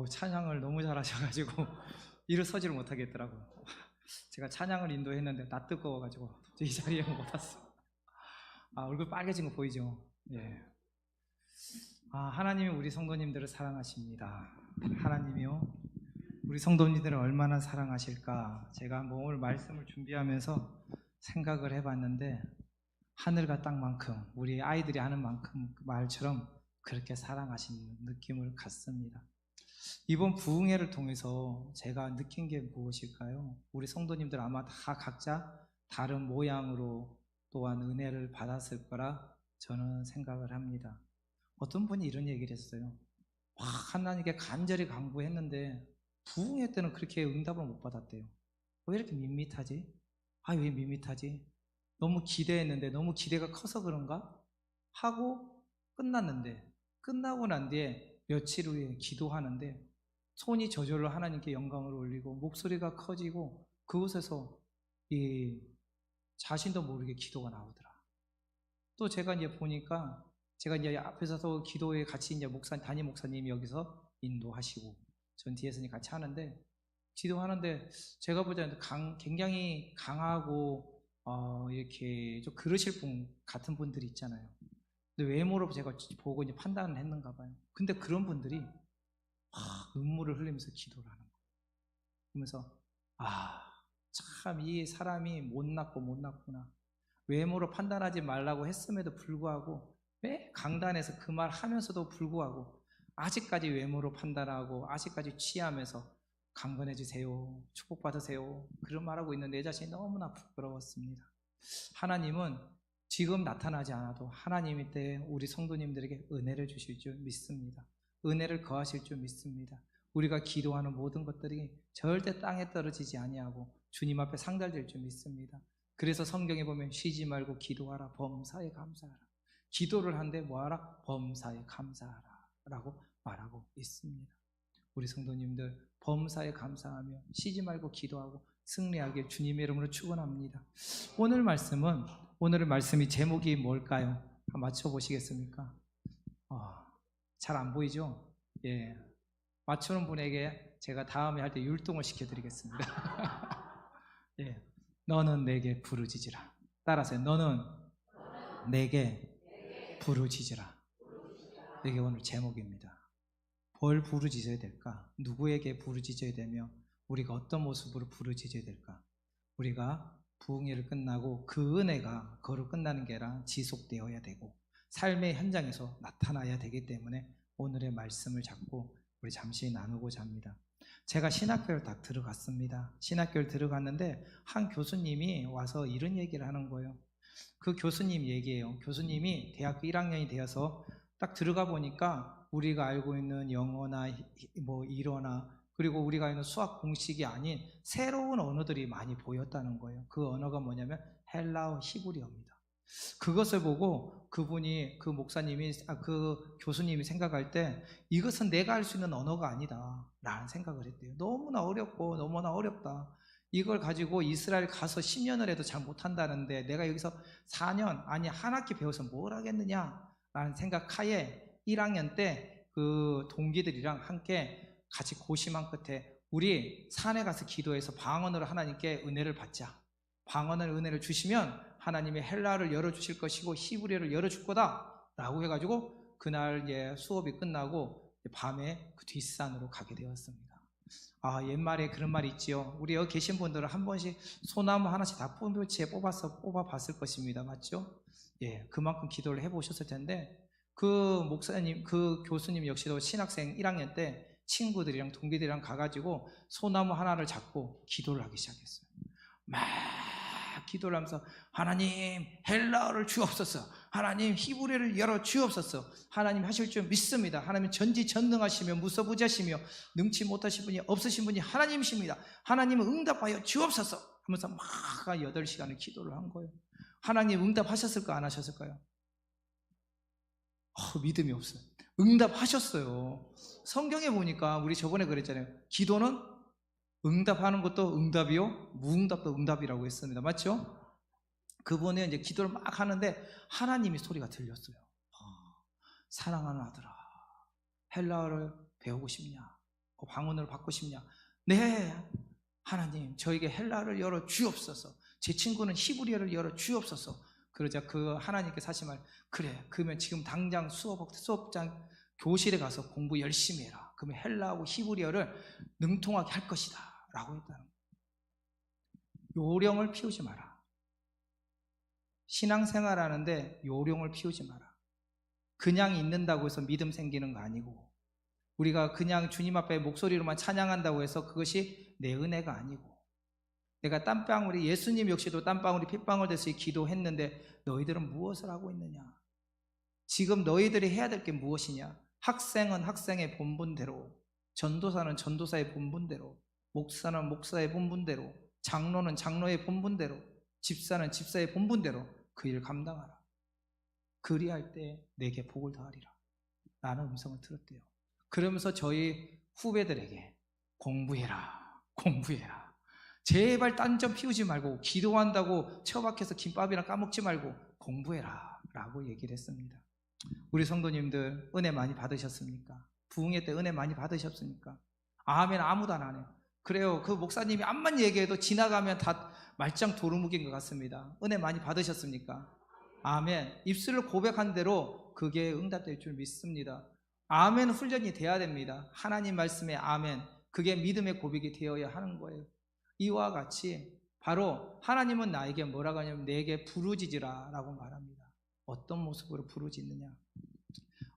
찬양을 너무 잘하셔가지고 일어서지를 못하겠더라고요. 제가 찬양을 인도했는데 나 뜨거워가지고 도저히 이 자리에 못 왔어요. 얼굴 빨개진 거 보이죠? 예. 하나님이 우리 성도님들을 사랑하십니다. 하나님이요, 우리 성도님들을 얼마나 사랑하실까? 제가 오늘 말씀을 준비하면서 생각을 해봤는데, 하늘과 땅만큼, 우리 아이들이 하는 만큼 말처럼 그렇게 사랑하시는 느낌을 갖습니다. 이번 부흥회를 통해서 제가 느낀 게 무엇일까요? 우리 성도님들 아마 다 각자 다른 모양으로 또한 은혜를 받았을 거라 저는 생각을 합니다. 어떤 분이 이런 얘기를 했어요. 하나님께 간절히 간구했는데 부흥회 때는 그렇게 응답을 못 받았대요. 왜 이렇게 밋밋하지? 왜 밋밋하지? 너무 기대했는데 너무 기대가 커서 그런가? 하고 끝났는데, 끝나고 난 뒤에 며칠 후에 기도하는데 손이 저절로 하나님께 영광을 올리고 목소리가 커지고 그곳에서 자신도 모르게 기도가 나오더라. 또 제가 이제 보니까, 제가 이제 앞에서도 기도에 같이 이제 담임 목사님이 여기서 인도하시고 전 뒤에서 같이 하는데, 기도하는데 제가 보자면 굉장히 강하고 이렇게 좀 그러실 분 같은 분들이 있잖아요. 근데 외모로 제가 보고 이제 판단을 했는가 봐요. 근데 그런 분들이 눈물을 흘리면서 기도를 하는 거예요. 그러면서 참 이 사람이 못났구나. 외모로 판단하지 말라고 했음에도 불구하고 왜 강단에서 그 말 하면서도 불구하고 아직까지 외모로 판단하고 아직까지 취하면서 강건해지세요, 축복받으세요, 그런 말하고 있는 내 자신이 너무나 부끄러웠습니다. 하나님은 지금 나타나지 않아도 하나님이 때 우리 성도님들에게 은혜를 주실 줄 믿습니다. 은혜를 거하실 줄 믿습니다. 우리가 기도하는 모든 것들이 절대 땅에 떨어지지 아니하고 주님 앞에 상달될 줄 믿습니다. 그래서 성경에 보면 쉬지 말고 기도하라, 범사에 감사하라. 기도를 한데 뭐하라? 범사에 감사하라 라고 말하고 있습니다. 우리 성도님들 범사에 감사하며 쉬지 말고 기도하고 승리하길 주님의 이름으로 축원합니다. 오늘 말씀이 제목이 뭘까요? 한번 맞춰보시겠습니까? 잘 안 보이죠? 예, 맞추는 분에게 제가 다음에 할 때 율동을 시켜드리겠습니다. 예, 너는 내게 부르짖으라. 따라서 너는 내게 부르짖으라. 이게 오늘 제목입니다. 뭘 부르짖어야 될까? 누구에게 부르짖어야 되며 우리가 어떤 모습으로 부르짖어야 될까? 우리가 부흥회를 끝나고 그 은혜가 거로 끝나는 게 아니라 지속되어야 되고 삶의 현장에서 나타나야 되기 때문에 오늘의 말씀을 잡고 우리 잠시 나누고자 합니다. 제가 신학교를 딱 들어갔습니다. 신학교를 들어갔는데 한 교수님이 와서 이런 얘기를 하는 거예요. 그 교수님 얘기예요. 교수님이 대학교 1학년이 되어서 딱 들어가 보니까 우리가 알고 있는 영어나 일어나 그리고 우리가 있는 수학 공식이 아닌 새로운 언어들이 많이 보였다는 거예요. 그 언어가 뭐냐면 헬라어, 히브리어입니다. 그것을 보고 그분이, 그 목사님이, 그 교수님이 생각할 때 이것은 내가 할 수 있는 언어가 아니다 라는 생각을 했대요. 너무나 어렵고 너무나 어렵다. 이걸 가지고 이스라엘 가서 10년을 해도 잘 못한다는데 내가 여기서 4년, 아니 한 학기 배워서 뭘 하겠느냐 라는 생각하에 1학년 때 그 동기들이랑 함께 같이 고심한 끝에 우리 산에 가서 기도해서 방언으로 하나님께 은혜를 받자. 방언을 은혜를 주시면 하나님이 헬라어를 열어주실 것이고 히브리어를 열어줄 거다 라고 해가지고 그날 수업이 끝나고 밤에 그 뒷산으로 가게 되었습니다. 옛말에 그런 말이 있지요. 우리 여기 계신 분들은 한 번씩 소나무 하나씩 다 뽑아봤을 것입니다. 맞죠? 예, 그만큼 기도를 해보셨을 텐데 그 목사님, 그 교수님 역시도 신학생 1학년 때 친구들이랑 동기들이랑 가가지고 소나무 하나를 잡고 기도를 하기 시작했어요. 막 기도를 하면서 하나님 헬라어를 주옵소서, 하나님 히브리어를 열어 주옵소서, 하나님 하실 줄 믿습니다. 하나님 전지전능하시며 무서부지하시며 능치 못하신 분이 없으신 분이 하나님이십니다. 하나님은 응답하여 주옵소서 하면서 막 8시간을 기도를 한 거예요. 하나님 응답하셨을까 안 하셨을까요? 믿음이 없어요. 응답하셨어요. 성경에 보니까 우리 저번에 그랬잖아요. 기도는 응답하는 것도 응답이요, 무응답도 응답이라고 했습니다. 맞죠? 그분이 이제 기도를 막 하는데 하나님이 소리가 들렸어요. 사랑하는 아들아, 헬라어를 배우고 싶냐? 방언으로 받고 싶냐? 네, 하나님, 저에게 헬라를 열어 주옵소서. 제 친구는 히브리어를 열어 주옵소서. 그러자 그 하나님께서 하신 말, 그래, 그러면 지금 당장 수업장 교실에 가서 공부 열심히 해라. 그러면 헬라하고 히브리어를 능통하게 할 것이다 라고 했다는 거예요. 요령을 피우지 마라. 신앙생활 하는데 요령을 피우지 마라. 그냥 있는다고 해서 믿음 생기는 거 아니고, 우리가 그냥 주님 앞에 목소리로만 찬양한다고 해서 그것이 내 은혜가 아니고, 내가 땀방울이, 예수님 역시도 땀방울이 핏방울 돼서 기도했는데 너희들은 무엇을 하고 있느냐? 지금 너희들이 해야 될 게 무엇이냐? 학생은 학생의 본분대로, 전도사는 전도사의 본분대로, 목사는 목사의 본분대로, 장로는 장로의 본분대로, 집사는 집사의 본분대로 그 일을 감당하라. 그리할 때 내게 복을 더하리라 라는 음성을 들었대요. 그러면서 저희 후배들에게 공부해라, 공부해라, 제발 딴 점 피우지 말고, 기도한다고 처박혀서 김밥이나 까먹지 말고 공부해라 라고 얘기를 했습니다. 우리 성도님들 은혜 많이 받으셨습니까? 부흥회 때 은혜 많이 받으셨습니까? 아멘. 아무도 안 하네요. 그래요. 그 목사님이 암만 얘기해도 지나가면 다 말짱 도루묵인 것 같습니다. 은혜 많이 받으셨습니까? 아멘. 입술로 고백한 대로 그게 응답될 줄 믿습니다. 아멘 훈련이 돼야 됩니다. 하나님 말씀에 아멘, 그게 믿음의 고백이 되어야 하는 거예요. 이와 같이 바로 하나님은 나에게 뭐라고 하냐면 내게 부르짖으라 라고 말합니다. 어떤 모습으로 부르짖느냐?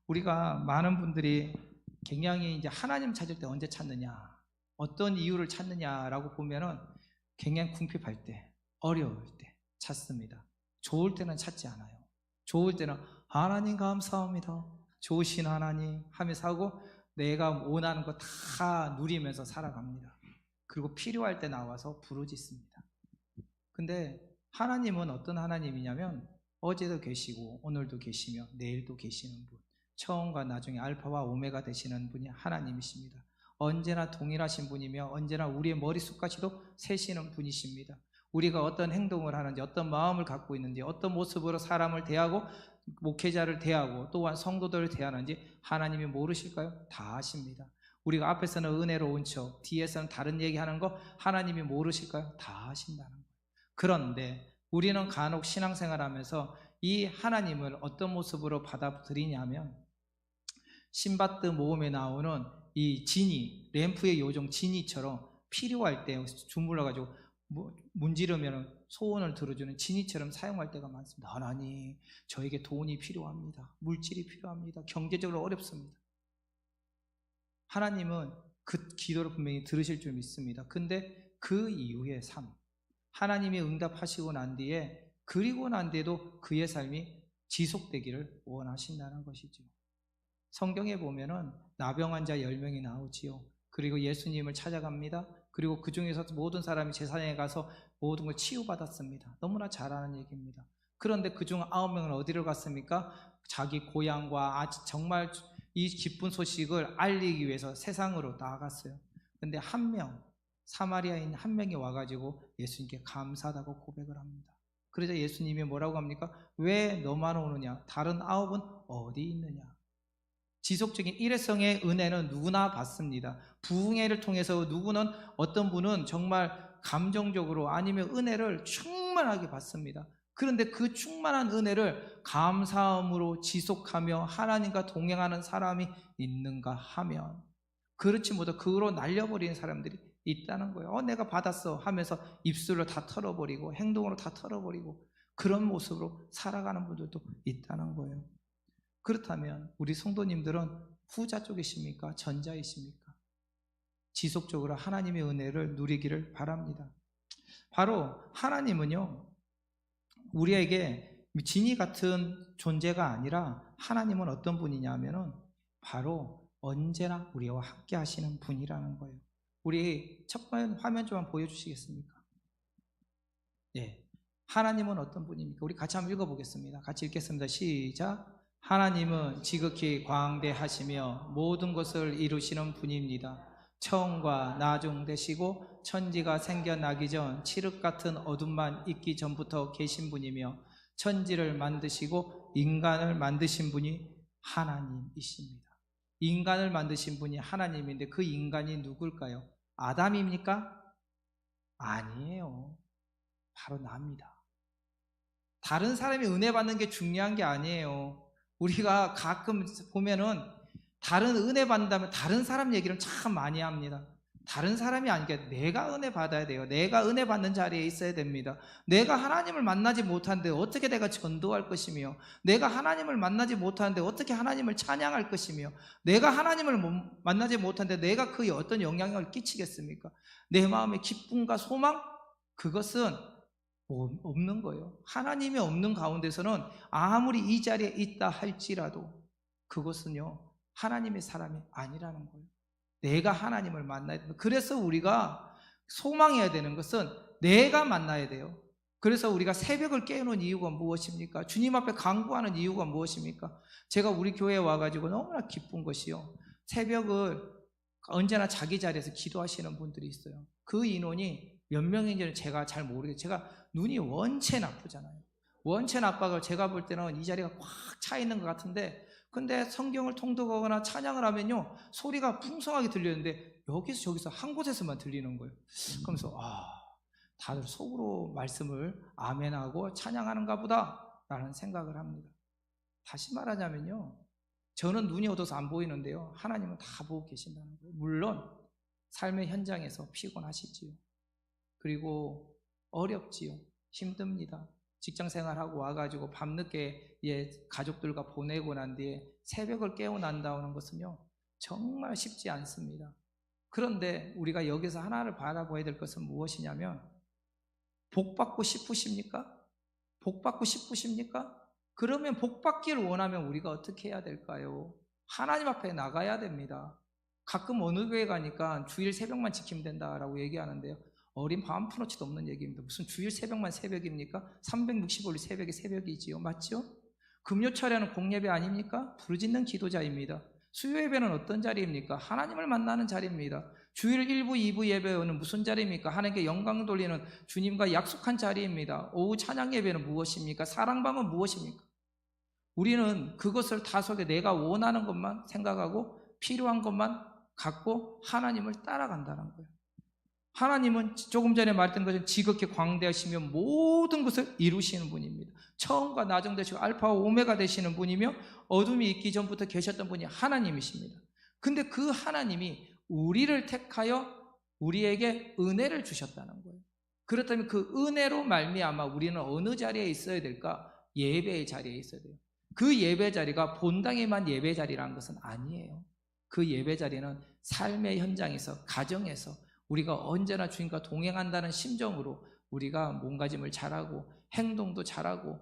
우리가 많은 분들이 굉장히 이제 하나님 찾을 때 언제 찾느냐, 어떤 이유를 찾느냐라고 보면은 굉장히 궁핍할 때, 어려울 때 찾습니다. 좋을 때는 찾지 않아요. 좋을 때는 하나님 감사합니다, 좋으신 하나님 하면서 하고 내가 원하는 거 다 누리면서 살아갑니다. 그리고 필요할 때 나와서 부르짖습니다. 근데 하나님은 어떤 하나님이냐면 어제도 계시고 오늘도 계시며 내일도 계시는 분, 처음과 나중에 알파와 오메가 되시는 분이 하나님이십니다. 언제나 동일하신 분이며 언제나 우리의 머릿속까지도 세시는 분이십니다. 우리가 어떤 행동을 하는지, 어떤 마음을 갖고 있는지, 어떤 모습으로 사람을 대하고 목회자를 대하고 또한 성도들을 대하는지 하나님이 모르실까요? 다 아십니다. 우리가 앞에서는 은혜로운 척, 뒤에서는 다른 얘기하는 거 하나님이 모르실까요? 다 아신다는 거예요. 그런데 우리는 간혹 신앙생활하면서 이 하나님을 어떤 모습으로 받아들이냐면, 신바드 모음에 나오는 이 지니, 램프의 요정 지니처럼 필요할 때 주물러가지고 문지르면 소원을 들어주는 지니처럼 사용할 때가 많습니다. 하나님, 저에게 돈이 필요합니다. 물질이 필요합니다. 경제적으로 어렵습니다. 하나님은 그 기도를 분명히 들으실 줄 믿습니다. 근데 그 이후의 삶, 하나님이 응답하시고 난 뒤에, 그리고 난 뒤에도 그의 삶이 지속되기를 원하신다는 것이죠. 성경에 보면은 나병 환자 10명이 나오지요. 그리고 예수님을 찾아갑니다. 그리고 그 중에서 모든 사람이 제사장에 가서 모든 걸 치유받았습니다. 너무나 잘 아는 얘기입니다. 그런데 그중 9명은 어디를 갔습니까? 자기 고향과 정말 이 기쁜 소식을 알리기 위해서 세상으로 나아갔어요. 근데 한 명, 사마리아인 한 명이 와가지고 예수님께 감사하다고 고백을 합니다. 그러자 예수님이 뭐라고 합니까? 왜 너만 오느냐? 다른 9은 어디 있느냐? 지속적인 일회성의 은혜는 누구나 받습니다. 부흥회를 통해서 누구는, 어떤 분은 정말 감정적으로 아니면 은혜를 충만하게 받습니다. 그런데 그 충만한 은혜를 감사함으로 지속하며 하나님과 동행하는 사람이 있는가 하면, 그렇지 못해 그로 날려버리는 사람들이 있다는 거예요. 내가 받았어 하면서 입술로 다 털어버리고 행동으로 다 털어버리고 그런 모습으로 살아가는 분들도 있다는 거예요. 그렇다면 우리 성도님들은 후자 쪽이십니까? 전자이십니까? 지속적으로 하나님의 은혜를 누리기를 바랍니다. 바로 하나님은요, 우리에게 진이 같은 존재가 아니라 하나님은 어떤 분이냐면은 바로 언제나 우리와 함께 하시는 분이라는 거예요. 우리 첫 번째 화면 좀 보여주시겠습니까? 네, 하나님은 어떤 분입니까? 우리 같이 한번 읽어보겠습니다. 같이 읽겠습니다. 시작. 하나님은 지극히 광대하시며 모든 것을 이루시는 분입니다. 처음과 나중 되시고 천지가 생겨나기 전 칠흑 같은 어둠만 있기 전부터 계신 분이며 천지를 만드시고 인간을 만드신 분이 하나님이십니다. 인간을 만드신 분이 하나님인데 그 인간이 누굴까요? 아담입니까? 아니에요. 바로 나입니다. 다른 사람이 은혜 받는 게 중요한 게 아니에요. 우리가 가끔 보면은 다른 은혜 받는다면 다른 사람 얘기를 참 많이 합니다. 다른 사람이 아니라 내가 은혜 받아야 돼요. 내가 은혜 받는 자리에 있어야 됩니다. 내가 하나님을 만나지 못하는데 어떻게 내가 전도할 것이며, 내가 하나님을 만나지 못하는데 어떻게 하나님을 찬양할 것이며, 내가 하나님을 만나지 못하는데 내가 그에 어떤 영향을 끼치겠습니까? 내 마음의 기쁨과 소망? 그것은 없는 거예요. 하나님이 없는 가운데서는 아무리 이 자리에 있다 할지라도 그것은요, 하나님의 사람이 아니라는 거예요. 내가 하나님을 만나야 됩니다. 그래서 우리가 소망해야 되는 것은 내가 만나야 돼요. 그래서 우리가 새벽을 깨우는 이유가 무엇입니까? 주님 앞에 간구하는 이유가 무엇입니까? 제가 우리 교회에 와가지고 너무나 기쁜 것이요, 새벽을 언제나 자기 자리에서 기도하시는 분들이 있어요. 그 인원이 몇 명인지는 제가 잘 모르겠어요. 제가 눈이 원체 나쁘잖아요. 원체 나빠가 제가 볼 때는 이 자리가 꽉 차 있는 것 같은데, 근데 성경을 통독하거나 찬양을 하면요, 소리가 풍성하게 들리는데 여기서 저기서 한 곳에서만 들리는 거예요. 그러면서 다들 속으로 말씀을 아멘하고 찬양하는가 보다 라는 생각을 합니다. 다시 말하자면요, 저는 눈이 어두워서 안 보이는데요, 하나님은 다 보고 계신다는 거예요. 물론 삶의 현장에서 피곤하시지요. 그리고 어렵지요. 힘듭니다. 직장생활하고 와가지고 밤늦게 가족들과 보내고 난 뒤에 새벽을 깨어난다는 것은요, 정말 쉽지 않습니다. 그런데 우리가 여기서 하나를 바라봐야 될 것은 무엇이냐면, 복받고 싶으십니까? 복받고 싶으십니까? 그러면 복받기를 원하면 우리가 어떻게 해야 될까요? 하나님 앞에 나가야 됩니다. 가끔 어느 교회 가니까 주일 새벽만 지키면 된다라고 얘기하는데요, 어린 반푼어치도 없는 얘기입니다. 무슨 주일 새벽만 새벽입니까? 365일 새벽이 새벽이지요. 맞죠? 금요철에는 공예배 아닙니까? 부르짖는 기도자입니다. 수요예배는 어떤 자리입니까? 하나님을 만나는 자리입니다. 주일 1부, 2부 예배는 무슨 자리입니까? 하나님께 영광 돌리는 주님과 약속한 자리입니다. 오후 찬양 예배는 무엇입니까? 사랑방은 무엇입니까? 우리는 그것을 다속에 내가 원하는 것만 생각하고 필요한 것만 갖고 하나님을 따라간다는 거예요. 하나님은 조금 전에 말했던 것처럼 지극히 광대하시며 모든 것을 이루시는 분입니다. 처음과 나중 되시고 알파와 오메가 되시는 분이며 어둠이 있기 전부터 계셨던 분이 하나님이십니다. 근데 그 하나님이 우리를 택하여 우리에게 은혜를 주셨다는 거예요. 그렇다면 그 은혜로 말미암아 우리는 어느 자리에 있어야 될까? 예배의 자리에 있어야 돼요. 그 예배 자리가 본당에만 예배 자리라는 것은 아니에요. 그 예배 자리는 삶의 현장에서, 가정에서 우리가 언제나 주님과 동행한다는 심정으로 우리가 몸가짐을 잘하고 행동도 잘하고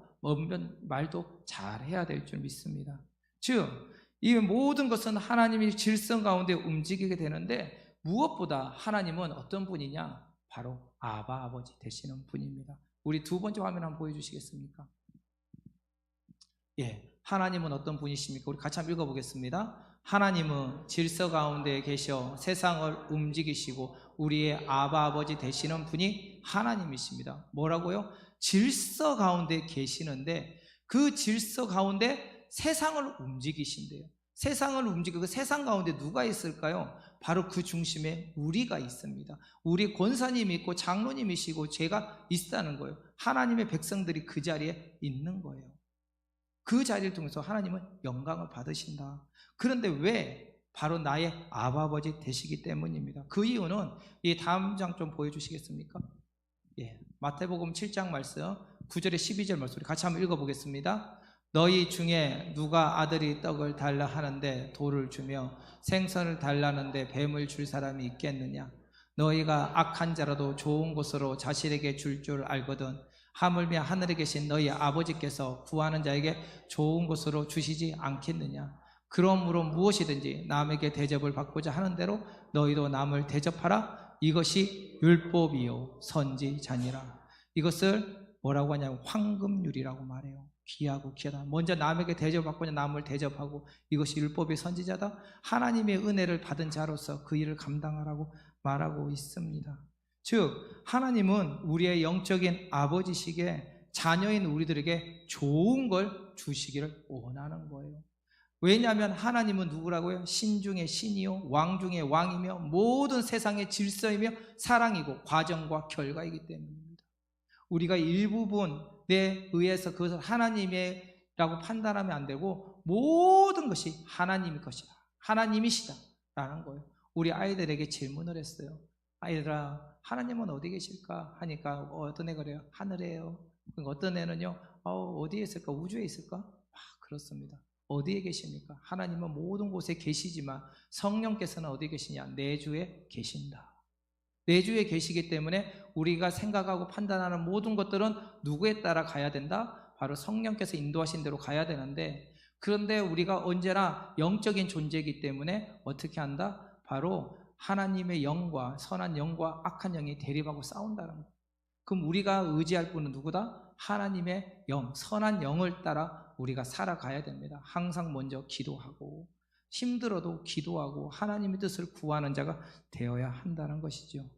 말도 잘해야 될 줄 믿습니다. 즉, 이 모든 것은 하나님의 질서 가운데 움직이게 되는데, 무엇보다 하나님은 어떤 분이냐? 바로 아바 아버지 되시는 분입니다. 우리 두 번째 화면 한번 보여주시겠습니까? 하나님은 어떤 분이십니까? 우리 같이 한번 읽어보겠습니다. 하나님은 질서 가운데 계셔 세상을 움직이시고 우리의 아바 아버지 되시는 분이 하나님이십니다. 뭐라고요? 질서 가운데 계시는데 그 질서 가운데 세상을 움직이신대요. 세상을 움직이고 그 세상 가운데 누가 있을까요? 바로 그 중심에 우리가 있습니다. 우리 권사님이 있고 장로님이시고 제가 있다는 거예요. 하나님의 백성들이 그 자리에 있는 거예요. 그 자리를 통해서 하나님은 영광을 받으신다. 그런데 왜? 바로 나의 아버지 되시기 때문입니다. 그 이유는 이 다음 장 좀 보여주시겠습니까? 마태복음 7장 말씀 9절에 12절 말씀 우리 같이 한번 읽어보겠습니다. 너희 중에 누가 아들이 떡을 달라 하는데 돌을 주며 생선을 달라는데 뱀을 줄 사람이 있겠느냐? 너희가 악한 자라도 좋은 것으로 자신에게 줄 줄 알거든 하물며 하늘에 계신 너희 아버지께서 구하는 자에게 좋은 것으로 주시지 않겠느냐? 그러므로 무엇이든지 남에게 대접을 받고자 하는 대로 너희도 남을 대접하라. 이것이 율법이요 선지자니라. 이것을 뭐라고 하냐면 황금률이라고 말해요. 귀하고 귀하다. 먼저 남에게 대접받고자 남을 대접하고 이것이 율법의 선지자다. 하나님의 은혜를 받은 자로서 그 일을 감당하라고 말하고 있습니다. 즉 하나님은 우리의 영적인 아버지시기에 자녀인 우리들에게 좋은 걸 주시기를 원하는 거예요. 왜냐하면 하나님은 누구라고요? 신 중의 신이요 왕 중의 왕이며 모든 세상의 질서이며 사랑이고 과정과 결과이기 때문입니다. 우리가 일부분에 의해서 그것을 하나님이라고 판단하면 안 되고 모든 것이 하나님의 것이다, 하나님이시다 라는 거예요. 우리 아이들에게 질문을 했어요. 아이들아, 하나님은 어디 계실까? 하니까 어떤 애가 그래요? 하늘에요. 어떤 애는요, 어디에 있을까? 우주에 있을까? 그렇습니다. 어디에 계십니까? 하나님은 모든 곳에 계시지만 성령께서는 어디에 계시냐? 내주에 계신다. 내주에 계시기 때문에 우리가 생각하고 판단하는 모든 것들은 누구에 따라 가야 된다? 바로 성령께서 인도하신 대로 가야 되는데, 그런데 우리가 언제나 영적인 존재이기 때문에 어떻게 한다? 바로 하나님의 영과 선한 영과 악한 영이 대립하고 싸운다는 거예요. 그럼 우리가 의지할 분은 누구다? 하나님의 영, 선한 영을 따라 우리가 살아가야 됩니다. 항상 먼저 기도하고 힘들어도 기도하고 하나님의 뜻을 구하는 자가 되어야 한다는 것이죠.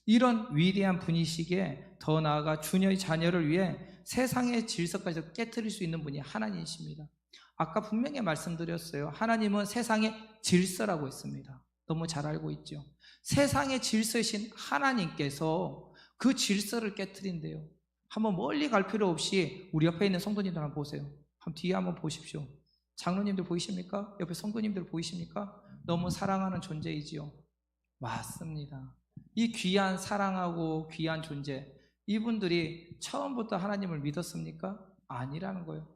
이런 위대한 분이시기에 더 나아가 주님의 자녀를 위해 세상의 질서까지 깨트릴 수 있는 분이 하나님이십니다. 아까 분명히 말씀드렸어요. 하나님은 세상의 질서라고 했습니다. 너무 잘 알고 있죠. 세상의 질서이신 하나님께서 그 질서를 깨트린대요. 한번 멀리 갈 필요 없이 우리 옆에 있는 성도님들 한번 보세요. 한번 뒤에 한번 보십시오. 장로님들 보이십니까? 옆에 성도님들 보이십니까? 너무 사랑하는 존재이지요. 맞습니다. 이 귀한 사랑하고 귀한 존재, 이분들이 처음부터 하나님을 믿었습니까? 아니라는 거예요.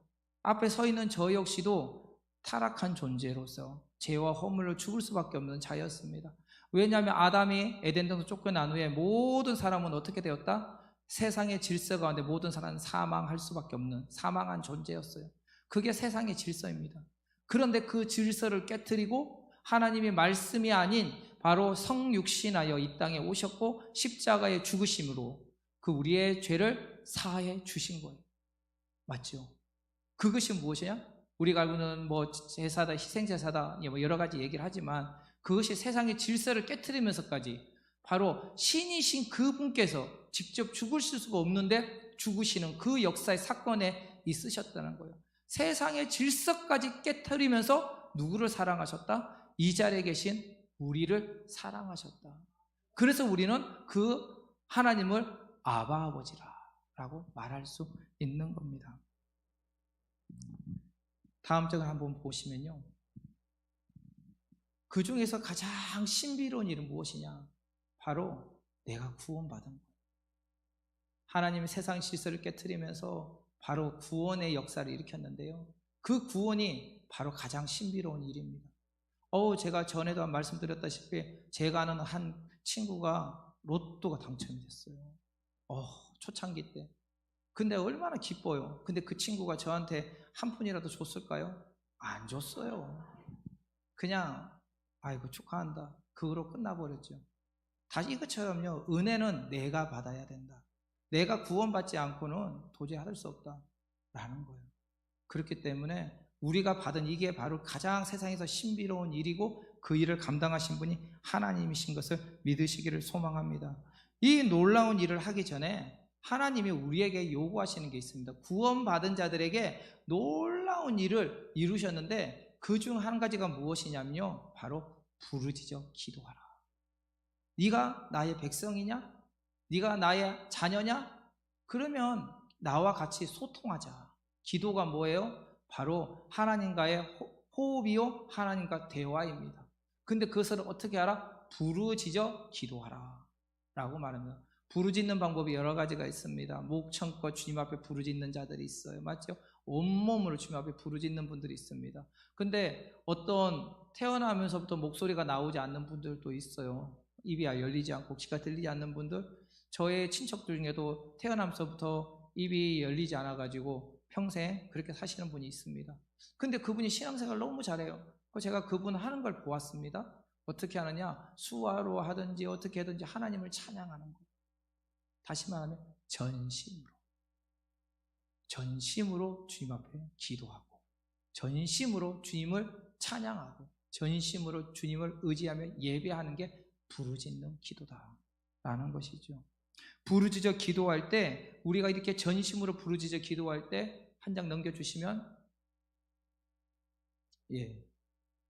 앞에 서 있는 저 역시도 타락한 존재로서 죄와 허물로 죽을 수밖에 없는 자였습니다. 왜냐하면 아담이 에덴동에서 쫓겨난 후에 모든 사람은 어떻게 되었다? 세상의 질서 가운데 모든 사람은 사망할 수밖에 없는 사망한 존재였어요. 그게 세상의 질서입니다. 그런데 그 질서를 깨트리고 하나님의 말씀이 아닌 바로 성육신하여 이 땅에 오셨고 십자가의 죽으심으로 그 우리의 죄를 사해 주신 거예요. 맞죠? 그것이 무엇이냐? 우리가 알고는 뭐 제사다, 희생제사다, 뭐 여러 가지 얘기를 하지만 그것이 세상의 질서를 깨트리면서까지 바로 신이신 그분께서 직접 죽으실 수가 없는데 죽으시는 그 역사의 사건에 있으셨다는 거예요. 세상의 질서까지 깨트리면서 누구를 사랑하셨다? 이 자리에 계신 우리를 사랑하셨다. 그래서 우리는 그 하나님을 아바 아버지라 라고 말할 수 있는 겁니다. 다음 장을 한번 보시면요, 그 중에서 가장 신비로운 일은 무엇이냐? 바로 내가 구원받은 거예요. 하나님이 세상 질서를 깨트리면서 바로 구원의 역사를 일으켰는데요, 그 구원이 바로 가장 신비로운 일입니다. 제가 전에도 말씀드렸다시피 제가 아는 한 친구가 로또가 당첨이 됐어요. 초창기 때. 근데 얼마나 기뻐요. 근데 그 친구가 저한테 한 푼이라도 줬을까요? 안 줬어요. 그냥 아이고 축하한다, 그거로 끝나버렸죠. 다시 이것처럼요, 은혜는 내가 받아야 된다. 내가 구원받지 않고는 도저히 받을 수 없다라는 거예요. 그렇기 때문에 우리가 받은 이게 바로 가장 세상에서 신비로운 일이고 그 일을 감당하신 분이 하나님이신 것을 믿으시기를 소망합니다. 이 놀라운 일을 하기 전에 하나님이 우리에게 요구하시는 게 있습니다. 구원받은 자들에게 놀라운 일을 이루셨는데 그 중 한 가지가 무엇이냐면요, 바로 부르짖어 기도하라. 네가 나의 백성이냐? 네가 나의 자녀냐? 그러면 나와 같이 소통하자. 기도가 뭐예요? 바로 하나님과의 호흡이요, 하나님과 대화입니다. 근데 그것을 어떻게 하라? 부르짖어 기도하라 라고 말합니다. 부르짖는 방법이 여러 가지가 있습니다. 목청껏 주님 앞에 부르짖는 자들이 있어요. 맞죠? 온몸으로 주님 앞에 부르짖는 분들이 있습니다. 근데 어떤 태어나면서부터 목소리가 나오지 않는 분들도 있어요. 입이 열리지 않고 귀가 들리지 않는 분들. 저의 친척들 중에도 태어나면서부터 입이 열리지 않아가지고 평생 그렇게 사시는 분이 있습니다. 근데 그분이 신앙생활을 너무 잘해요. 제가 그분 하는 걸 보았습니다. 어떻게 하느냐? 수화로 하든지 어떻게 하든지 하나님을 찬양하는 거예요. 다시 말하면 전심으로 주님 앞에 기도하고, 전심으로 주님을 찬양하고, 전심으로 주님을 의지하며 예배하는 게 부르짖는 기도다라는 것이죠. 부르짖어 기도할 때, 우리가 이렇게 전심으로 부르짖어 기도할 때 한 장 넘겨주시면,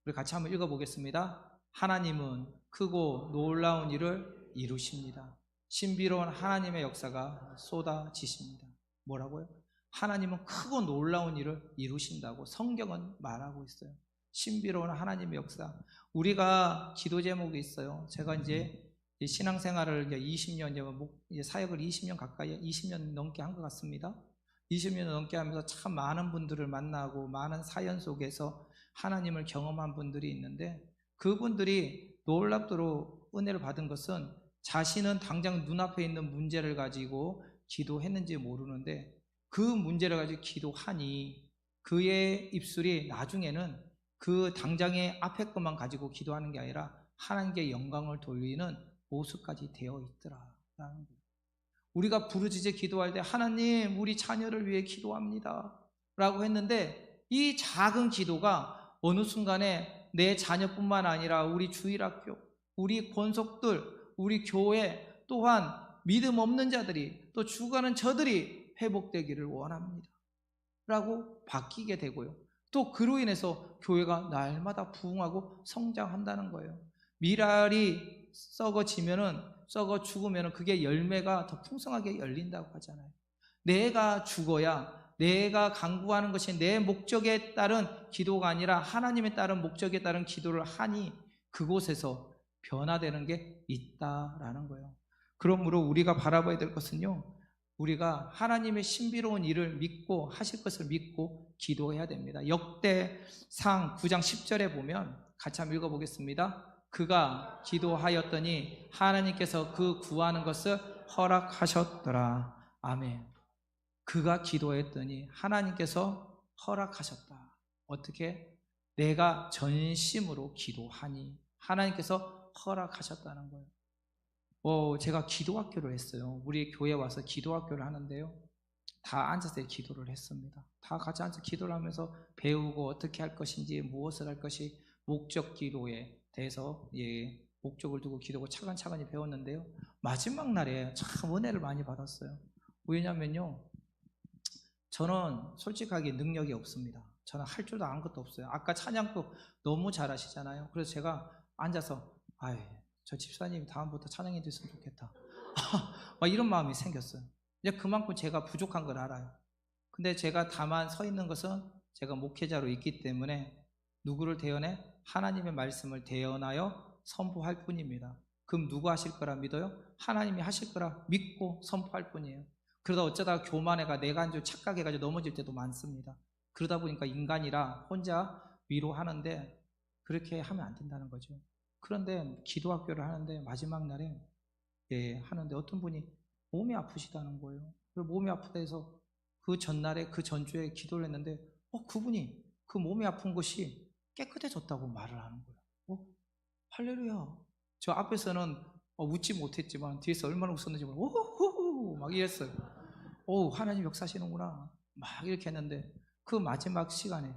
우리 같이 한번 읽어보겠습니다. 하나님은 크고 놀라운 일을 이루십니다. 신비로운 하나님의 역사가 쏟아지십니다. 뭐라고요? 하나님은 크고 놀라운 일을 이루신다고 성경은 말하고 있어요. 신비로운 하나님의 역사. 우리가 기도 제목이 있어요. 제가 이제 신앙생활을 20년, 사역을 20년 가까이, 20년 넘게 한 것 같습니다. 20년 넘게 하면서 참 많은 분들을 만나고 많은 사연 속에서 하나님을 경험한 분들이 있는데, 그분들이 놀랍도록 은혜를 받은 것은 자신은 당장 눈앞에 있는 문제를 가지고 기도했는지 모르는데, 그 문제를 가지고 기도하니 그의 입술이 나중에는 그 당장의 앞에 것만 가지고 기도하는 게 아니라 하나님께 영광을 돌리는 모습까지 되어 있더라라는 거예요. 우리가 부르짖어 기도할 때 하나님 우리 자녀를 위해 기도합니다 라고 했는데, 이 작은 기도가 어느 순간에 내 자녀뿐만 아니라 우리 주일학교, 우리 권속들, 우리 교회, 또한 믿음 없는 자들이, 또 죽어가는 저들이 회복되기를 원합니다 라고 바뀌게 되고요, 또 그로 인해서 교회가 날마다 부흥하고 성장한다는 거예요. 밀알이 썩어 죽으면 그게 열매가 더 풍성하게 열린다고 하잖아요. 내가 죽어야, 내가 간구하는 것이 내 목적에 따른 기도가 아니라 하나님에 따른 목적에 따른 기도를 하니 그곳에서 변화되는 게 있다라는 거예요. 그러므로 우리가 바라봐야 될 것은요, 우리가 하나님의 신비로운 일을 믿고 하실 것을 믿고 기도해야 됩니다. 역대상 9장 10절에 보면 같이 한번 읽어보겠습니다. 그가 기도하였더니 하나님께서 그 구하는 것을 허락하셨더라. 아멘. 그가 기도했더니 하나님께서 허락하셨다. 어떻게? 내가 전심으로 기도하니 하나님께서 허락하셨다는 거예요. 제가 기도학교를 했어요. 우리 교회 와서 기도학교를 하는데요, 다 앉아서 기도를 했습니다. 다 같이 앉아서 기도를 하면서 배우고 어떻게 할 것인지, 무엇을 할 것이, 목적 기도에 대해서 목적을 두고 기도고 차근차근히 배웠는데요, 마지막 날에 참 은혜를 많이 받았어요. 왜냐면요, 저는 솔직하게 능력이 없습니다. 저는 할 줄도 아무것도 없어요. 아까 찬양도 너무 잘하시잖아요. 그래서 제가 앉아서 저 집사님이 다음부터 찬양해 줬으면 좋겠다 막 이런 마음이 생겼어요. 이제 그만큼 제가 부족한 걸 알아요. 근데 제가 다만 서 있는 것은 제가 목회자로 있기 때문에 누구를 대언해? 하나님의 말씀을 대언하여 선포할 뿐입니다. 그럼 누가 하실 거라 믿어요? 하나님이 하실 거라 믿고 선포할 뿐이에요. 그러다 어쩌다가 교만해가 내가 좀 착각해가지고 넘어질 때도 많습니다. 그러다 보니까 인간이라 혼자 위로하는데 그렇게 하면 안 된다는 거죠. 그런데 기도학교를 하는데 마지막 날에 하는데 어떤 분이 몸이 아프시다는 거예요. 그리고 몸이 아프다 해서 그 전날에, 그 전주에 기도를 했는데 그분이 그 몸이 아픈 것이 깨끗해졌다고 말을 하는 거예요. 할렐루야. 저 앞에서는 웃지 못했지만 뒤에서 얼마나 웃었는지 모르고 오호호 막 이랬어요. 하나님 역사하시는구나 막 이렇게 했는데, 그 마지막 시간에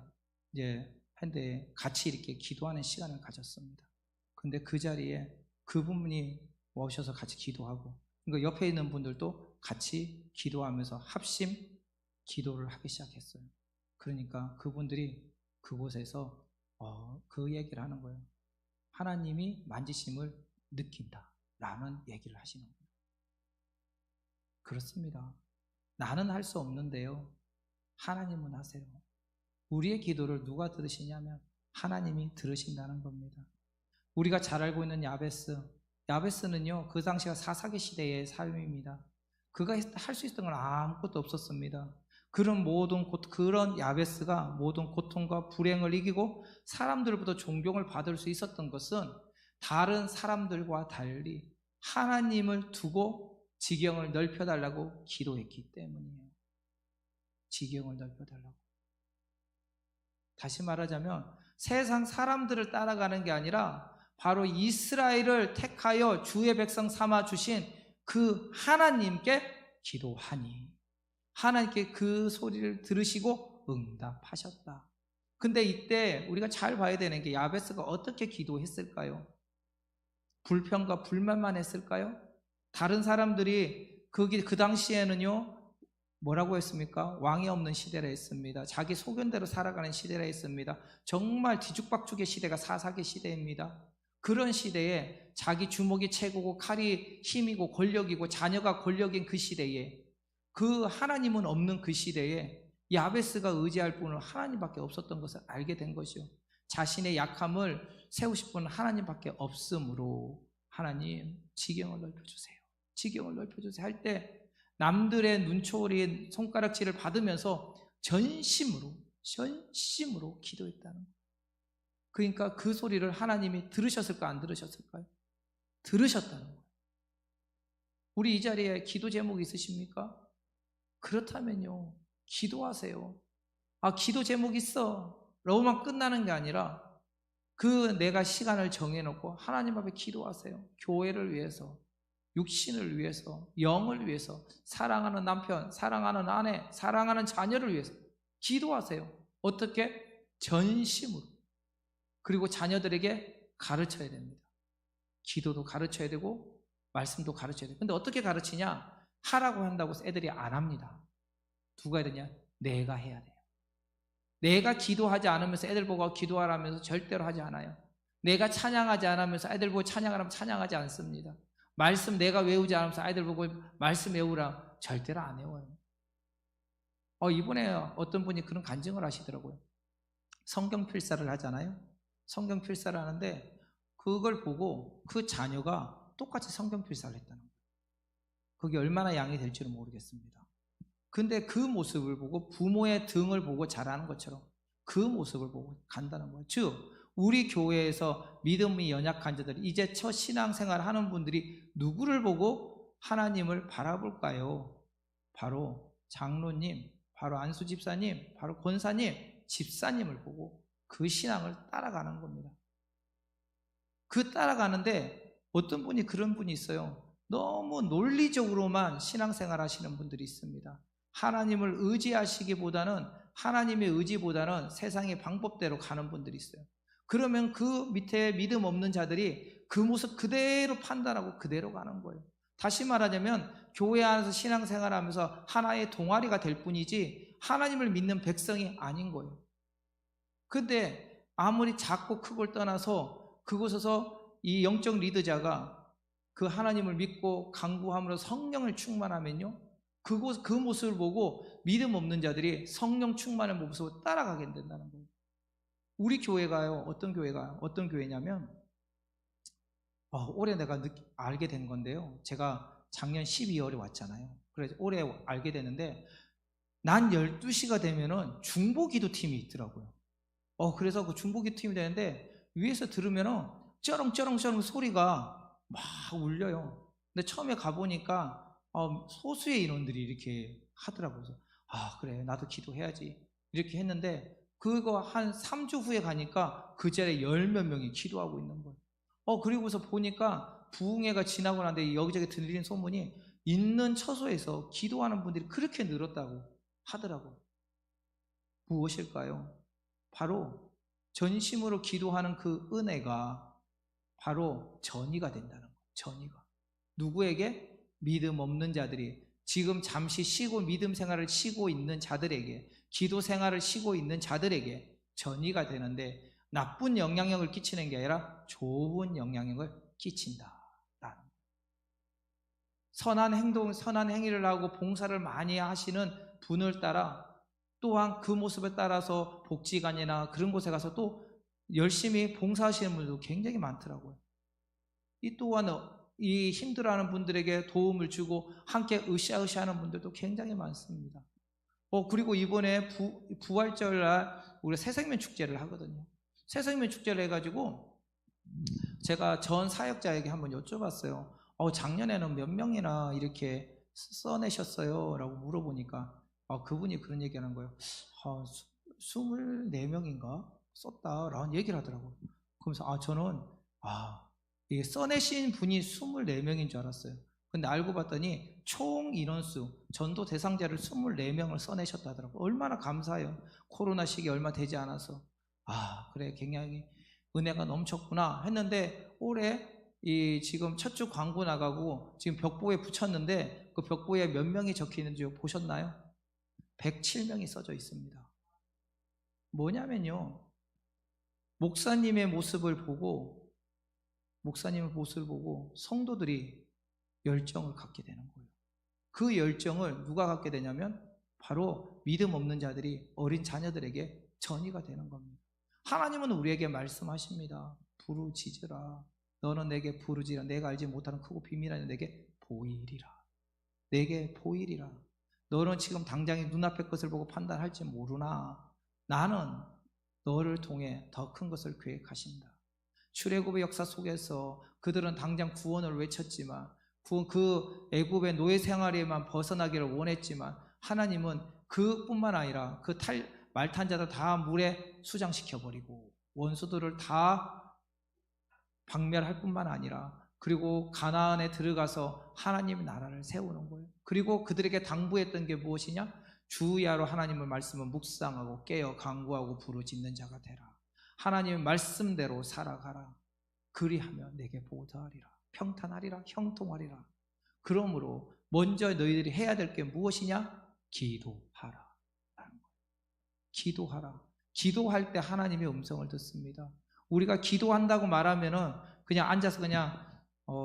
한데 같이 이렇게 기도하는 시간을 가졌습니다. 근데 그 자리에 그분이 오셔서 같이 기도하고, 그러니까 옆에 있는 분들도 같이 기도하면서 합심 기도를 하기 시작했어요. 그러니까 그분들이 그곳에서 그 얘기를 하는 거예요. 하나님이 만지심을 느낀다 라는 얘기를 하시는 거예요. 그렇습니다. 나는 할 수 없는데요, 하나님은 하세요. 우리의 기도를 누가 들으시냐면 하나님이 들으신다는 겁니다. 우리가 잘 알고 있는 야베스는요, 그 당시가 사사기 시대의 삶입니다. 그가 할 수 있었던 건 아무것도 없었습니다. 그런 야베스가 모든 고통과 불행을 이기고 사람들로부터 존경을 받을 수 있었던 것은 다른 사람들과 달리 하나님을 두고 지경을 넓혀달라고 기도했기 때문이에요. 지경을 넓혀달라고. 다시 말하자면 세상 사람들을 따라가는 게 아니라 바로 이스라엘을 택하여 주의 백성 삼아 주신 그 하나님께 기도하니 하나님께 그 소리를 들으시고 응답하셨다. 근데 이때 우리가 잘 봐야 되는 게 야베스가 어떻게 기도했을까요? 불평과 불만만 했을까요? 다른 사람들이 그 당시에는요, 뭐라고 했습니까? 왕이 없는 시대라 했습니다. 자기 소견대로 살아가는 시대라 했습니다. 정말 뒤죽박죽의 시대가 사사기 시대입니다. 그런 시대에 자기 주먹이 최고고 칼이 힘이고 권력이고 자녀가 권력인 그 시대에, 그 하나님은 없는 그 시대에 야베스가 의지할 분은 하나님밖에 없었던 것을 알게 된 것이요. 자신의 약함을 세우실 분은 하나님밖에 없으므로 하나님 지경을 넓혀주세요. 지경을 넓혀주세요 할 때 남들의 눈초리 손가락질을 받으면서 전심으로 기도했다는 거예요. 그러니까 그 소리를 하나님이 들으셨을까 안 들으셨을까요? 들으셨다는 거예요. 우리 이 자리에 기도 제목 있으십니까? 그렇다면요, 기도하세요. 아, 기도 제목 있어 라고만 끝나는 게 아니라 그 내가 시간을 정해놓고 하나님 앞에 기도하세요. 교회를 위해서, 육신을 위해서, 영을 위해서, 사랑하는 남편, 사랑하는 아내, 사랑하는 자녀를 위해서 기도하세요. 어떻게? 전심으로. 그리고 자녀들에게 가르쳐야 됩니다. 기도도 가르쳐야 되고 말씀도 가르쳐야 돼요. 근데 어떻게 가르치냐? 하라고 한다고 해서 애들이 안 합니다. 누가 해야 되냐? 내가 해야 돼요. 내가 기도하지 않으면서 애들 보고 기도하라면서 절대로 하지 않아요. 내가 찬양하지 않으면서 애들 보고 찬양하라면 찬양하지 않습니다. 말씀 내가 외우지 않으면서 아이들 보고 말씀 외우라 절대로 안 외워요. 이번에 어떤 분이 그런 간증을 하시더라고요. 성경 필사를 하잖아요. 성경 필사를 하는데 그걸 보고 그 자녀가 똑같이 성경 필사를 했다는 거예요. 그게 얼마나 양이 될지는 모르겠습니다. 근데 그 모습을 보고 부모의 등을 보고 자라는 것처럼 그 모습을 보고 간다는 거예요. 즉 우리 교회에서 믿음이 연약한 자들, 이제 첫 신앙생활 하는 분들이 누구를 보고 하나님을 바라볼까요? 바로 장로님, 바로 안수 집사님, 바로 권사님, 집사님을 보고 그 신앙을 따라가는 겁니다. 그 따라가는데 어떤 분이 그런 분이 있어요. 너무 논리적으로만 신앙생활 하시는 분들이 있습니다. 하나님을 의지하시기보다는, 하나님의 의지보다는 세상의 방법대로 가는 분들이 있어요. 그러면 그 밑에 믿음 없는 자들이 그 모습 그대로 판단하고 그대로 가는 거예요. 다시 말하자면 교회 안에서 신앙생활하면서 하나의 동아리가 될 뿐이지 하나님을 믿는 백성이 아닌 거예요. 근데 아무리 작고 크고를 떠나서 그곳에서 이 영적 리더자가 그 하나님을 믿고 강구함으로 성령을 충만하면요, 그 모습을 보고 믿음 없는 자들이 성령 충만의 모습을 따라가게 된다는 거예요. 우리 교회가요, 어떤 교회냐면, 올해 내가 알게 된 건데요. 제가 작년 12월에 왔잖아요. 그래서 올해 알게 되는데, 난 12시가 되면은 중보기도팀이 있더라고요. 그래서 그 중보기도팀이 되는데, 위에서 들으면은 쩌렁쩌렁쩌렁 소리가 막 울려요. 근데 처음에 가보니까, 소수의 인원들이 이렇게 하더라고요. 그래서, 그래, 나도 기도해야지. 이렇게 했는데, 그거 한 3주 후에 가니까 그 자리에 10몇 명이 기도하고 있는 거예요. 그리고서 보니까 부흥회가 지나고 난데 여기저기 들리는 소문이 있는 처소에서 기도하는 분들이 그렇게 늘었다고 하더라고요. 무엇일까요? 바로 전심으로 기도하는 그 은혜가 바로 전이가 된다는 거예요. 전이가. 누구에게? 믿음 없는 자들이, 지금 잠시 쉬고 믿음 생활을 쉬고 있는 자들에게, 기도 생활을 쉬고 있는 자들에게 전이가 되는데, 나쁜 영향력을 끼치는 게 아니라 좋은 영향력을 끼친다. 선한 행동, 선한 행위를 하고 봉사를 많이 하시는 분을 따라, 또한 그 모습에 따라서 복지관이나 그런 곳에 가서 또 열심히 봉사하시는 분들도 굉장히 많더라고요. 이 또한 이 힘들어하는 분들에게 도움을 주고 함께 으쌰으쌰하는 분들도 굉장히 많습니다. 그리고 이번에 부활절날 우리가 새생명 축제를 하거든요. 새생명 축제를 해가지고 제가 전 사역자에게 한번 여쭤봤어요. 작년에는 몇 명이나 이렇게 써내셨어요? 라고 물어보니까 그분이 그런 얘기하는 거예요. 24명인가 썼다라는 얘기를 하더라고요. 그러면서 저는 이게 써내신 분이 24명인 줄 알았어요. 근데 알고 봤더니 총 인원수, 전도 대상자를 24명을 써내셨다 하더라고요. 얼마나 감사해요. 코로나 시기 얼마 되지 않아서. 그래, 굉장히 은혜가 넘쳤구나 했는데, 올해 지금 첫 주 광고 나가고 지금 벽보에 붙였는데 그 벽보에 몇 명이 적혀 있는지 보셨나요? 107명이 써져 있습니다. 뭐냐면요, 목사님의 모습을 보고 성도들이 열정을 갖게 되는 거예요. 그 열정을 누가 갖게 되냐면 바로 믿음 없는 자들이 어린 자녀들에게 전이가 되는 겁니다. 하나님은 우리에게 말씀하십니다. 부르짖으라. 너는 내게 부르짖으라. 내가 알지 못하는 크고 비밀하니 내게 보이리라. 내게 보이리라. 너는 지금 당장의 눈앞의 것을 보고 판단할지 모르나 나는 너를 통해 더 큰 것을 계획하신다. 출애굽의 역사 속에서 그들은 당장 구원을 외쳤지만 그 애굽의 노예 생활에만 벗어나기를 원했지만 하나님은 그뿐만 아니라 그 말탄 자들 다 물에 수장시켜버리고 원수들을 다 박멸할 뿐만 아니라 그리고 가나안에 들어가서 하나님의 나라를 세우는 거예요. 그리고 그들에게 당부했던 게 무엇이냐? 주야로 하나님의 말씀을 묵상하고 깨어 간구하고 부르짖는 자가 되라. 하나님의 말씀대로 살아가라. 그리하면 내게 보호하리라. 평탄하리라. 형통하리라. 그러므로 먼저 너희들이 해야 될 게 무엇이냐? 기도하라. 기도하라. 기도할 때 하나님의 음성을 듣습니다. 우리가 기도한다고 말하면은 그냥 앉아서 그냥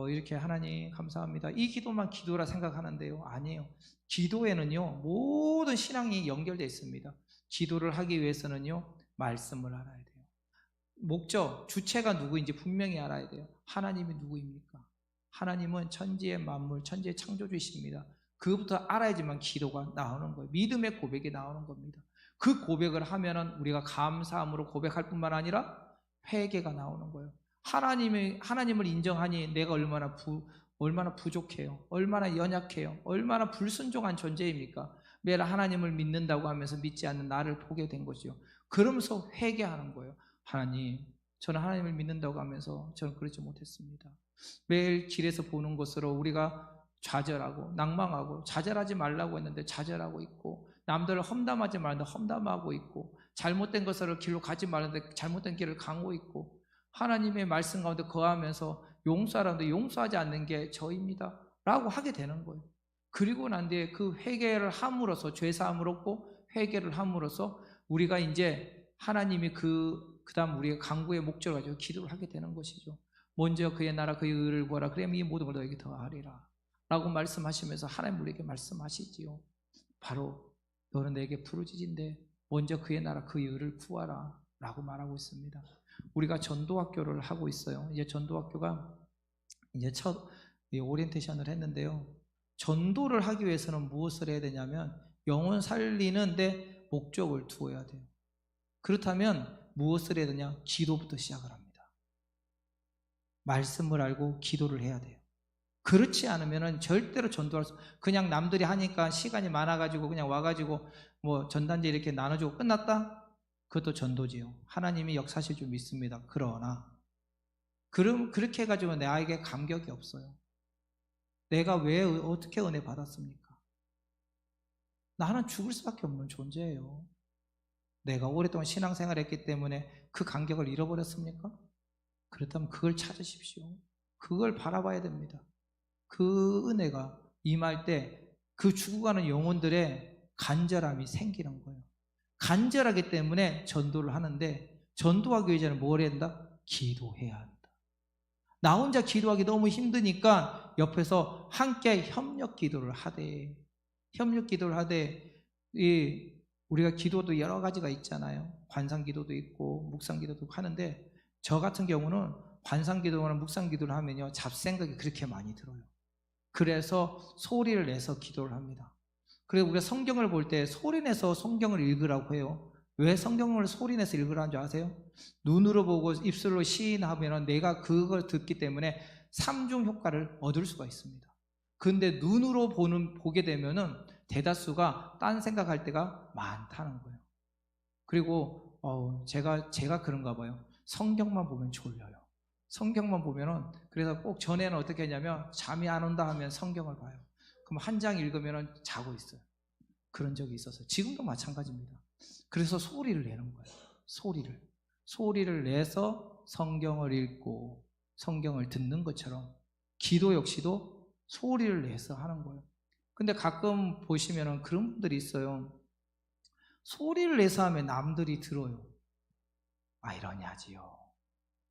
이렇게 하나님 감사합니다. 이 기도만 기도라 생각하는데요. 아니에요. 기도에는요, 모든 신앙이 연결되어 있습니다. 기도를 하기 위해서는요, 말씀을 알아야 돼요. 목적, 주체가 누구인지 분명히 알아야 돼요. 하나님이 누구입니까? 하나님은 천지의 만물, 천지의 창조주이십니다. 그것부터 알아야지만 기도가 나오는 거예요. 믿음의 고백이 나오는 겁니다. 그 고백을 하면은 우리가 감사함으로 고백할 뿐만 아니라 회개가 나오는 거예요. 하나님을 인정하니 내가 얼마나 부족해요. 얼마나 연약해요. 얼마나 불순종한 존재입니까? 매일 하나님을 믿는다고 하면서 믿지 않는 나를 보게 된 거죠. 그러면서 회개하는 거예요. 하나님, 저는 하나님을 믿는다고 하면서 저는 그러지 못했습니다. 매일 길에서 보는 것으로 우리가 좌절하고 낭망하고 좌절하지 말라고 했는데 좌절하고 있고 남들을 험담하지 말는데 험담하고 있고 잘못된 것으로 길로 가지 말는데 잘못된 길을 가고 있고 하나님의 말씀 가운데 거하면서 용서하라는데 용서하지 않는 게 저입니다 라고 하게 되는 거예요. 그리고 난 뒤에 그 회개를 함으로써 죄사함을 얻고 회개를 함으로써 우리가 이제 하나님이 그 다음 우리의 간구의 목적을 가지고 기도를 하게 되는 것이죠. 먼저 그의 나라 그의 의를 구하라. 그러면 이 모든 걸 너에게 더하리라 라고 말씀하시면서 하나님 우리에게 말씀하시지요. 바로 너는 내게 부르짖은데 먼저 그의 나라 그의 의를 구하라 라고 말하고 있습니다. 우리가 전도학교를 하고 있어요. 이제 전도학교가 이제 첫 오리엔테이션을 했는데요. 전도를 하기 위해서는 무엇을 해야 되냐면 영혼 살리는데 목적을 두어야 돼요. 그렇다면 무엇을 해야 되냐? 기도부터 시작을 합니다. 말씀을 알고 기도를 해야 돼요. 그렇지 않으면 절대로 전도할 수, 그냥 남들이 하니까 시간이 많아가지고 그냥 와가지고 뭐 전단지 이렇게 나눠주고 끝났다? 그것도 전도지요. 하나님이 역사하실 줄 믿습니다. 그러나 그렇게 해가지고 나에게 감격이 없어요. 내가 왜 어떻게 은혜 받았습니까? 나는 죽을 수밖에 없는 존재예요. 내가 오랫동안 신앙생활 했기 때문에 그 감격을 잃어버렸습니까? 그렇다면 그걸 찾으십시오. 그걸 바라봐야 됩니다. 그 은혜가 임할 때 그 죽어가는 영혼들의 간절함이 생기는 거예요. 간절하기 때문에 전도를 하는데 전도하기 위해서는 뭘 해야 된다? 기도해야 한다. 나 혼자 기도하기 너무 힘드니까 옆에서 함께 협력 기도를 하되 우리가 기도도 여러 가지가 있잖아요. 관상 기도도 있고 묵상 기도도 하는데 저 같은 경우는 관상 기도나 묵상 기도를 하면요 잡생각이 그렇게 많이 들어요. 그래서 소리를 내서 기도를 합니다. 그래서 우리가 성경을 볼 때 소리내서 성경을 읽으라고 해요. 왜 성경을 소리내서 읽으라는 줄 아세요? 눈으로 보고 입술로 시인하면 내가 그걸 듣기 때문에 삼중 효과를 얻을 수가 있습니다. 근데 눈으로 보게 되면은 대다수가 딴 생각할 때가 많다는 거예요. 그리고 제가 그런가 봐요. 성경만 보면 졸려요. 성경만 보면은 그래서 꼭 전에는 어떻게 했냐면 잠이 안 온다 하면 성경을 봐요. 그럼 한 장 읽으면은 자고 있어요. 그런 적이 있었어요. 지금도 마찬가지입니다. 그래서 소리를 내는 거예요. 소리를 내서 성경을 읽고 성경을 듣는 것처럼 기도 역시도 소리를 내서 하는 거예요. 근데 가끔 보시면은 그런 분들이 있어요. 소리를 내서 하면 남들이 들어요. 아이러니하지요.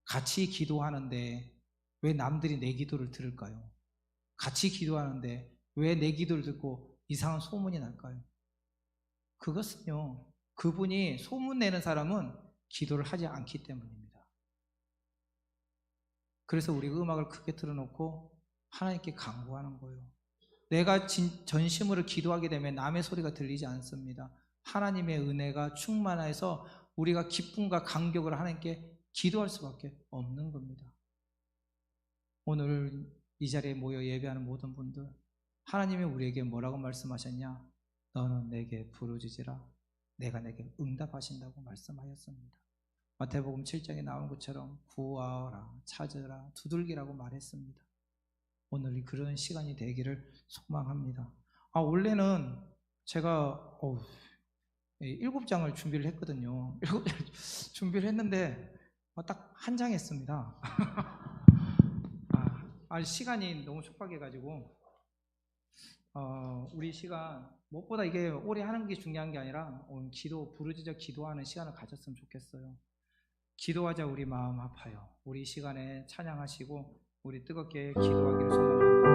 같이 기도하는데 왜 남들이 내 기도를 들을까요? 같이 기도하는데 왜 내 기도를 듣고 이상한 소문이 날까요? 그것은요, 그분이 소문내는 사람은 기도를 하지 않기 때문입니다. 그래서 우리가 음악을 크게 틀어놓고 하나님께 간구하는 거예요. 내가 전심으로 기도하게 되면 남의 소리가 들리지 않습니다. 하나님의 은혜가 충만해서 우리가 기쁨과 감격을 하나님께 기도할 수밖에 없는 겁니다. 오늘 이 자리에 모여 예배하는 모든 분들, 하나님이 우리에게 뭐라고 말씀하셨냐? 너는 내게 부르짖으라 내가 내게 응답하신다고 말씀하였습니다. 마태복음 7장에 나온 것처럼 구하라, 찾으라, 두들기라고 말했습니다. 오늘 그런 시간이 되기를 소망합니다. 원래는 제가 7장을 준비를 했거든요. 7장을 준비를 했는데 딱 한 장 했습니다. 시간이 너무 촉박해가지고 우리 시간 무엇보다 이게 오래 하는 게 중요한 게 아니라 오늘 부르짖어 기도하는 시간을 가졌으면 좋겠어요. 기도하자 우리 마음 아파요. 우리 시간에 찬양하시고 우리 뜨겁게 기도하기를 소망합니다.